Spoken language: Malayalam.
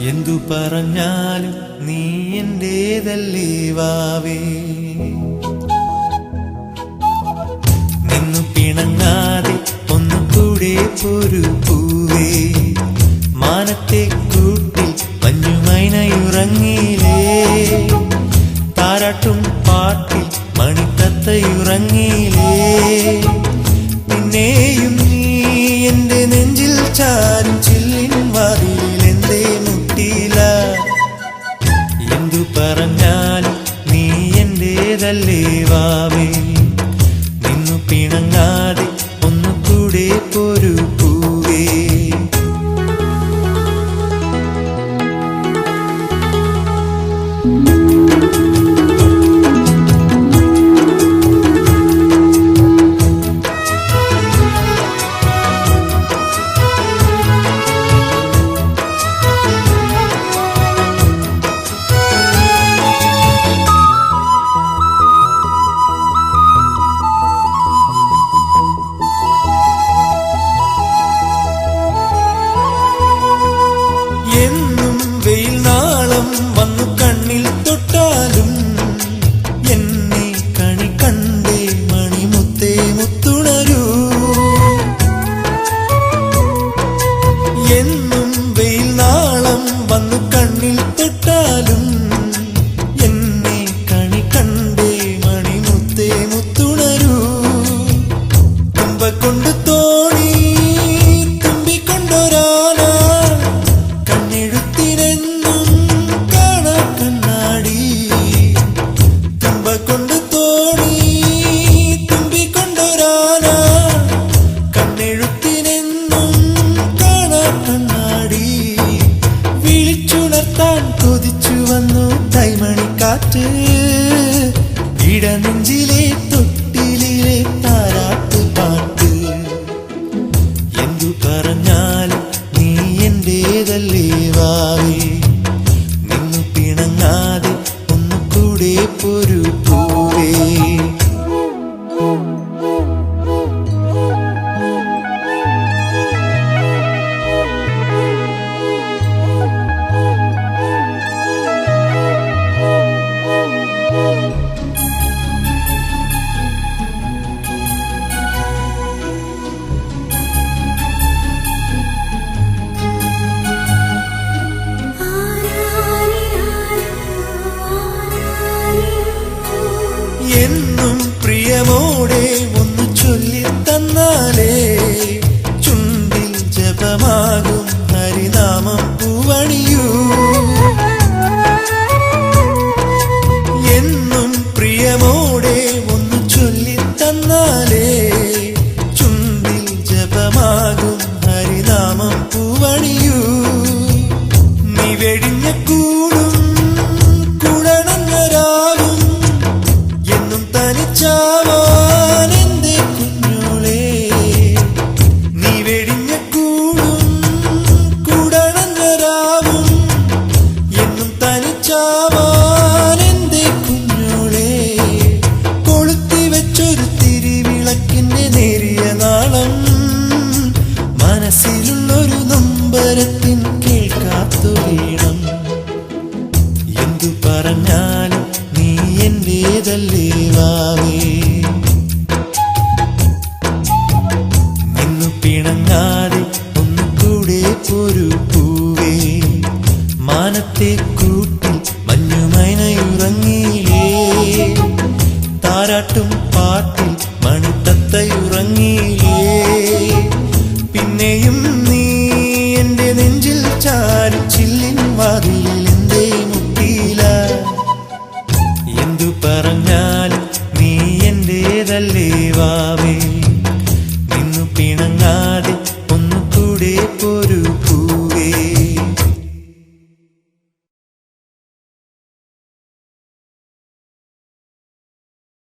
എന്തു പറഞ്ഞാലും നീ എന്റേതല്ലേ വാവേ. നിന്നു പിണങ്ങാതെ ഒന്നുകൂടെ ഒരു പൂവേ. മാനത്തെ കൂട്ടിൽ മഞ്ഞുമൈനയുറങ്ങിയിലേ. താരാട്ടും പാട്ടിൽ മണിത്തത്തയുറങ്ങിയിലേ. പിന്നെയും നീ എന്റെ നെഞ്ചിൽ ചാരും ചില്ലിൻ വാതിലിൽ എന്തേ മുട്ടിയില്ല. എന്തു പറഞ്ഞാലും നീ എന്റേതല്ലേ വാവേ. നിന്നു പിണങ്ങാതെ ഒന്നുകൂടെ ഒരു പൂവേ. എന്നും വെയിൽ നാളം വന്നു കണ്ണിൽ തൊട്ടാലും എന്നെ കണി കണ്ടേ മണിമുത്തേ മുത്തുണരൂ. എന്നും വെയിൽ നാളം വന്നു കണ്ണിൽ തൊട്ടാലും എന്നെ കണി കണ്ടേ മണിമുത്തേ മുത്തുണരൂ. തുമ്പ കൊണ്ട് തോണി തുമ്പിക്കൊണ്ടൊരാന കണ്ണെഴുത്തിനെന്നും കാണാ കണ്ണാടി. തുമ്പ കൊണ്ട് തോണി തുമ്പിക്കൊണ്ടൊരാന കണ്ണെഴുത്തിനെന്നും കാണാ കണ്ണാടി. വിളിച്ചുണർത്താൻ കൊതിച്ചു വന്നു തൈമണിക്കാറ്റ്. ഇടനെഞ്ചിലെ തൊട്ടിലെ താരാട്ട് പാട്ട്. എന്തു പറഞ്ഞാലും നീ എന്റേതല്ലേ വാവേ. നിന്നു പിണങ്ങാതെ ഒന്നുകൂടെ ഒരു പൂവേ. എന്നും പ്രിയമോടെ ഒന്ന് ചൊല്ലിത്തന്നാലേ ചുണ്ടിൽ ജപമാകും ഹരിനാമം പൂവണിയൂ. എന്നും പ്രിയമോടെ ഒന്ന് ചൊല്ലിത്തന്നാലേ ചുണ്ടിൽ ജപമാകും ഹരിനാമം പൂവണിയൂ. നീ വെടിഞ്ഞ കൂടും കുടണഞ്ഞരാവും എന്നും തനിച്ചാവാൻ എന്റെ കുഞ്ഞോളെ. നീ വെടിഞ്ഞ കൂടും കുടണഞ്ഞരാവും എന്നും തനിച്ചാവാൻ എന്റെ കുഞ്ഞോളെ. കൊളുത്തി വെച്ചൊരു തിരിവിളക്കിന്റെ നേരിയ നാളം മനസ്സിലുള്ളൊരു നൊമ്പരത്തിൻ കേൾക്കാത്തു വീണം. എന്തു പറഞ്ഞാലും നീ എന്റേതല്ലേ വാവേ. നിന്നു പിണങ്ങാതെ ഒന്നുകൂടെ ഒരു പൂവേ. മാനത്തെ കൂട്ടിൽ മഞ്ഞുമൈനയുറങ്ങിയിലേ. താരാട്ടും പാട്ടിൽ മണിത്തത്തയുറങ്ങിയിലേ. പിന്നെയും നീ എന്റെ നെഞ്ചിൽ ചാരും ചില്ലിൻ വാതിലിൽ എന്തേ മുട്ടിയില്ല. എന്തു പറഞ്ഞാലും നീ എന്റേതല്ലേ വാവേ. നിന്നു പിണങ്ങാതെ